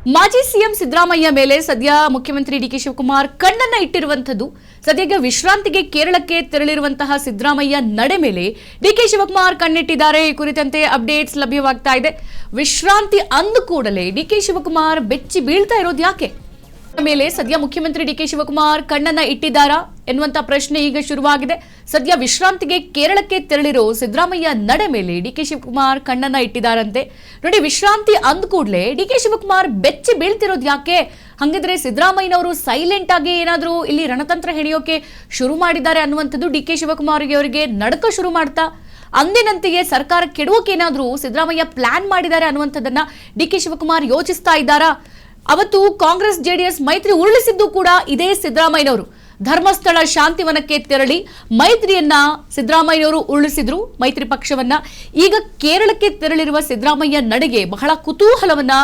ಮಾಜಿ ಸಿಎಂ ಸಿದ್ದರಾಮಯ್ಯ ಮೇಲೆ ಸದ್ಯ ಮುಖ್ಯಮಂತ್ರಿ ಡಿಕೆ ಶಿವಕುಮಾರ್ ಕಣ್ಣನ್ನ ಇಟ್ಟಿರುವಂತದ್ದು. ಸದ್ಯ ವಿಶ್ರಾಂತಿಗೆ ಕೇರಳಕ್ಕೆ ತೆರಳಿರುವಂತಹ ಸಿದ್ದರಾಮಯ್ಯ ನಡೆ ಮೇಲೆ ಡಿಕೆ ಶಿವಕುಮಾರ್ ಕಣ್ಣಿಟ್ಟಿದ್ದಾರೆ. ಈ ಕುರಿತಂತೆ ಅಪ್ಡೇಟ್ಸ್ ಲಭ್ಯವಾಗ್ತಾ ಇದೆ. ವಿಶ್ರಾಂತಿ ಅಂದ ಕೂಡಲೇ ಡಿಕೆ ಶಿವಕುಮಾರ್ ಬೆಚ್ಚಿ ಬೀಳ್ತಾ ಇರೋದು ಯಾಕೆ? ಮೇಲೆ ಸದ್ಯ ಮುಖ್ಯಮಂತ್ರಿ ಡಿಕೆ ಶಿವಕುಮಾರ್ ಕಣ್ಣನ್ನ ಇಟ್ಟಿದ್ದಾರಾ ಎನ್ನುವಂತ ಪ್ರಶ್ನೆ ಈಗ ಶುರುವಾಗಿದೆ. ಸದ್ಯ ವಿಶ್ರಾಂತಿಗೆ ಕೇರಳಕ್ಕೆ ತೆರಳಿರೋ ಸಿದ್ದರಾಮಯ್ಯ ನಡೆ ಮೇಲೆ ಡಿಕೆ ಶಿವಕುಮಾರ್ ಕಣ್ಣನ್ನ ಇಟ್ಟಿದ್ದಾರಂತೆ. ನೋಡಿ, ವಿಶ್ರಾಂತಿ ಅಂದ ಕೂಡಲೇ ಡಿಕೆ ಶಿವಕುಮಾರ್ ಬೆಚ್ಚಿ ಬೀಳ್ತಿರೋದು ಯಾಕೆ? ಹಂಗಿದ್ರೆ ಸಿದ್ದರಾಮಯ್ಯನವರು ಸೈಲೆಂಟ್ ಆಗಿ ಏನಾದರೂ ಇಲ್ಲಿ ರಣತಂತ್ರ ಹೆಣೆಯೋಕೆ ಶುರು ಮಾಡಿದ್ದಾರೆ ಅನ್ನುವಂಥದ್ದು ಡಿಕೆ ಶಿವಕುಮಾರ್ ಅವರಿಗೆ ನಡಕ ಶುರು ಮಾಡ್ತಾ ಅಂದಿನಂತೆಯೇ ಸರ್ಕಾರ ಕೆಡುವಕ್ಕೆ ಏನಾದರೂ ಸಿದ್ದರಾಮಯ್ಯ ಪ್ಲಾನ್ ಮಾಡಿದ್ದಾರೆ ಅನ್ನುವಂಥದ್ದನ್ನ ಡಿಕೆ ಶಿವಕುಮಾರ್ ಯೋಚಿಸ್ತಾ ಇದ್ದಾರಾ? ಅವತ್ತು ಕಾಂಗ್ರೆಸ್ ಜೆಡಿಎಸ್ ಮೈತ್ರಿ ಉರುಳಿಸಿದ್ದು ಕೂಡ ಇದೇ ಸಿದ್ದರಾಮಯ್ಯನವರು. ಧರ್ಮಸ್ಥಳ ಶಾಂತಿವನಕ್ಕೆ ತೆರಳಿ ಮೈತ್ರಿಯನ್ನ ಸಿದ್ದರಾಮಯ್ಯನವರು ಉರುಳಿಸಿದ್ರು, ಮೈತ್ರಿ ಪಕ್ಷವನ್ನ. ಈಗ ಕೇರಳಕ್ಕೆ ತೆರಳಿರುವ ಸಿದ್ದರಾಮಯ್ಯ ನಡೆಗೆ ಬಹಳ ಕುತೂಹಲವನ್ನ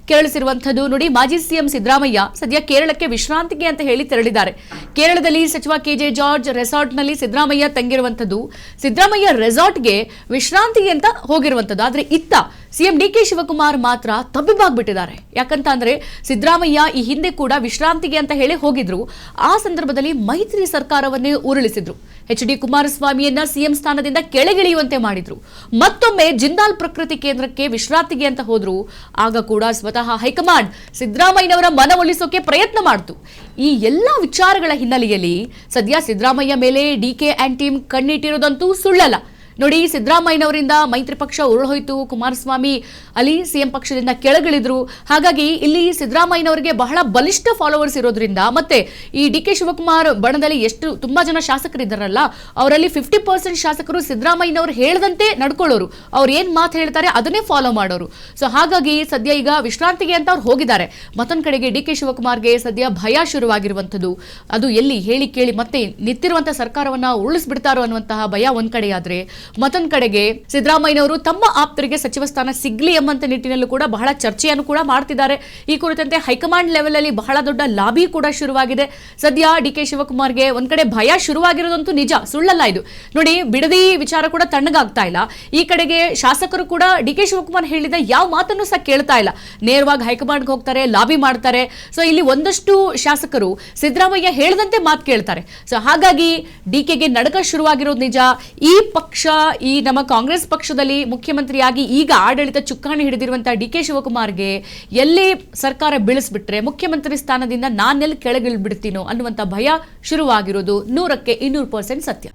ಕೆರಳಿಸಿರುವಂತದ್ದು. ನೋಡಿ, ಮಾಜಿ ಸಿಎಂ ಸಿದ್ದರಾಮಯ್ಯ ಸದ್ಯ ಕೇರಳಕ್ಕೆ ವಿಶ್ರಾಂತಿಗೆ ಅಂತ ಹೇಳಿ ತೆರಳಿದ್ದಾರೆ. ಕೇರಳದಲ್ಲಿ ಸಚಿವ ಕೆಜೆ ಜಾರ್ಜ್ ರೆಸಾರ್ಟ್ನಲ್ಲಿ ಸಿದ್ದರಾಮಯ್ಯ ತಂಗಿರುವಂತದ್ದು. ಸಿದ್ದರಾಮಯ್ಯ ರೆಸಾರ್ಟ್ಗೆ ವಿಶ್ರಾಂತಿಗೆ ಅಂತ ಹೋಗಿರುವಂತದ್ದು. ಆದ್ರೆ ಇತ್ತ ಸಿಎಂ ಡಿಕೆ ಶಿವಕುಮಾರ್ ಮಾತ್ರ ತಬ್ಬಿಬ್ಬಾಗ್ಬಿಟ್ಟಿದ್ದಾರೆ. ಯಾಕಂತ ಅಂದ್ರೆ ಸಿದ್ದರಾಮಯ್ಯ ಈ ಹಿಂದೆ ಕೂಡ ವಿಶ್ರಾಂತಿಗೆ ಅಂತ ಹೇಳಿ ಹೋಗಿದ್ರು. ಆ ಸಂದರ್ಭದಲ್ಲಿ ಮೈತ್ರಿ ಸರ್ಕಾರವನ್ನೇ ಉರುಳಿಸಿದ್ರು. ಎಚ್ ಡಿ ಕುಮಾರಸ್ವಾಮಿಯನ್ನ ಸಿಎಂ ಸ್ಥಾನದಿಂದ ಕೆಳಗಿಳಿಯುವಂತೆ ಮಾಡಿದ್ರು. ಮತ್ತೊಮ್ಮೆ ಜಿಂದಾಲ್ ಪ್ರಕೃತಿ ಕೇಂದ್ರಕ್ಕೆ ವಿಶ್ರಾಂತಿಗೆ ಅಂತ ಹೋದ್ರು. ಆಗ ಕೂಡ ಸ್ವತಃ ಹೈಕಮಾಂಡ್ ಸಿದ್ದರಾಮಯ್ಯನವರ ಮನವೊಲಿಸೋಕೆ ಪ್ರಯತ್ನ ಮಾಡಿತು. ಈ ಎಲ್ಲಾ ವಿಚಾರಗಳ ಹಿನ್ನೆಲೆಯಲ್ಲಿ ಸದ್ಯ ಸಿದ್ದರಾಮಯ್ಯ ಮೇಲೆ ಡಿಕೆ ಅಂಡ್ ಟೀಮ್ ಕಣ್ಣಿಟ್ಟಿರೋದಂತೂ ಸುಳ್ಳಲ್ಲ. ನೋಡಿ, ಸಿದ್ದರಾಮಯ್ಯನವರಿಂದ ಮೈತ್ರಿ ಪಕ್ಷ ಉರುಳೋಯ್ತು. ಕುಮಾರಸ್ವಾಮಿ ಅಲ್ಲಿ ಸಿಎಂ ಪಕ್ಷದಿಂದ ಕೆಳಗಿಳಿದ್ರು. ಹಾಗಾಗಿ ಇಲ್ಲಿ ಸಿದ್ದರಾಮಯ್ಯನವರಿಗೆ ಬಹಳ ಬಲಿಷ್ಠ ಫಾಲೋವರ್ಸ್ ಇರೋದ್ರಿಂದ, ಮತ್ತೆ ಈ ಡಿಕೆ ಶಿವಕುಮಾರ್ ಬಣದಲ್ಲಿ ತುಂಬಾ ಜನ ಶಾಸಕರಿದ್ದಾರಲ್ಲ, ಅವರಲ್ಲಿ 50% ಶಾಸಕರು ಸಿದ್ದರಾಮಯ್ಯನವರು ಹೇಳದಂತೆ ನಡ್ಕೊಳ್ಳೋರು. ಅವ್ರು ಏನ್ ಮಾತು ಹೇಳ್ತಾರೆ ಅದನ್ನೇ ಫಾಲೋ ಮಾಡೋರು. ಸೊ ಹಾಗಾಗಿ ಸದ್ಯ ಈಗ ವಿಶ್ರಾಂತಿಗೆ ಅಂತ ಅವ್ರು ಹೋಗಿದ್ದಾರೆ. ಮತ್ತೊಂದ್ ಕಡೆಗೆ ಡಿಕೆ ಶಿವಕುಮಾರ್ಗೆ ಸದ್ಯ ಭಯ ಶುರುವಾಗಿರುವಂತದ್ದು. ಅದು ಎಲ್ಲಿ ಹೇಳಿ ಕೇಳಿ ಮತ್ತೆ ನಿಂತಿರುವಂತಹ ಸರ್ಕಾರವನ್ನ ಉರುಳಿಸ್ಬಿಡ್ತಾರೋ ಅನ್ನುವಂತಹ ಭಯ ಒಂದ್ ಕಡೆ ಆದ್ರೆ, ಮತ್ತೊಂದು ಕಡೆಗೆ ಸಿದ್ದರಾಮಯ್ಯನವರು ತಮ್ಮ ಆಪ್ತರಿಗೆ ಸಚಿವ ಸ್ಥಾನ ಸಿಗ್ಲಿ ಎಂಬಂತ ನಿಟ್ಟಿನಲ್ಲೂ ಕೂಡ ಬಹಳ ಚರ್ಚೆಯನ್ನು ಕೂಡ ಮಾಡ್ತಿದ್ದಾರೆ. ಈ ಕುರಿತಂತೆ ಹೈಕಮಾಂಡ್ ಲೆವೆಲ್ ಅಲ್ಲಿ ಬಹಳ ದೊಡ್ಡ ಲಾಬಿ ಕೂಡ ಶುರುವಾಗಿದೆ. ಸದ್ಯ ಡಿಕೆ ಶಿವಕುಮಾರ್ಗೆ ಒಂದ್ ಕಡೆ ಭಯ ಶುರುವಾಗಿರೋದಂತೂ ನಿಜ, ಸುಳ್ಳಲ್ಲ ಇದು. ನೋಡಿ, ಬಿಡದಿ ವಿಚಾರ ಕೂಡ ತಣ್ಣಗಾಗ್ತಾ ಇಲ್ಲ. ಈ ಕಡೆಗೆ ಶಾಸಕರು ಕೂಡ ಡಿಕೆ ಶಿವಕುಮಾರ್ ಹೇಳಿದ ಯಾವ ಮಾತನ್ನು ಸಹ ಕೇಳ್ತಾ ಇಲ್ಲ. ನೇರವಾಗಿ ಹೈಕಮಾಂಡ್ಗೆ ಹೋಗ್ತಾರೆ, ಲಾಬಿ ಮಾಡ್ತಾರೆ. ಸೊ ಇಲ್ಲಿ ಒಂದಷ್ಟು ಶಾಸಕರು ಸಿದ್ದರಾಮಯ್ಯ ಹೇಳದಂತೆ ಮಾತು ಕೇಳ್ತಾರೆ. ಸೊ ಹಾಗಾಗಿ ಡಿಕೆಗೆ ನಡಕ ಶುರುವಾಗಿರೋದು ನಿಜ. ಈ ಪಕ್ಷ, ಈ ನಮ್ಮ ಕಾಂಗ್ರೆಸ್ ಪಕ್ಷದಲ್ಲಿ ಮುಖ್ಯಮಂತ್ರಿಯಾಗಿ ಈಗ ಆಡಳಿತ ಚುಕ್ಕಾಣಿ ಹಿಡಿದಿರುವಂತಹ ಡಿಕೆ ಶಿವಕುಮಾರ್ಗೆ ಎಲ್ಲಿ ಸರ್ಕಾರ ಬೀಳಿಸ್ಬಿಟ್ರೆ ಮುಖ್ಯಮಂತ್ರಿ ಸ್ಥಾನದಿಂದ ನಾನೆಲ್ಲಿ ಕೆಳಗಿಳಿದ್ಬಿಡ್ತೀನೋ ಅನ್ನುವಂಥ ಭಯ ಶುರುವಾಗಿರೋದು 100% ಸತ್ಯ.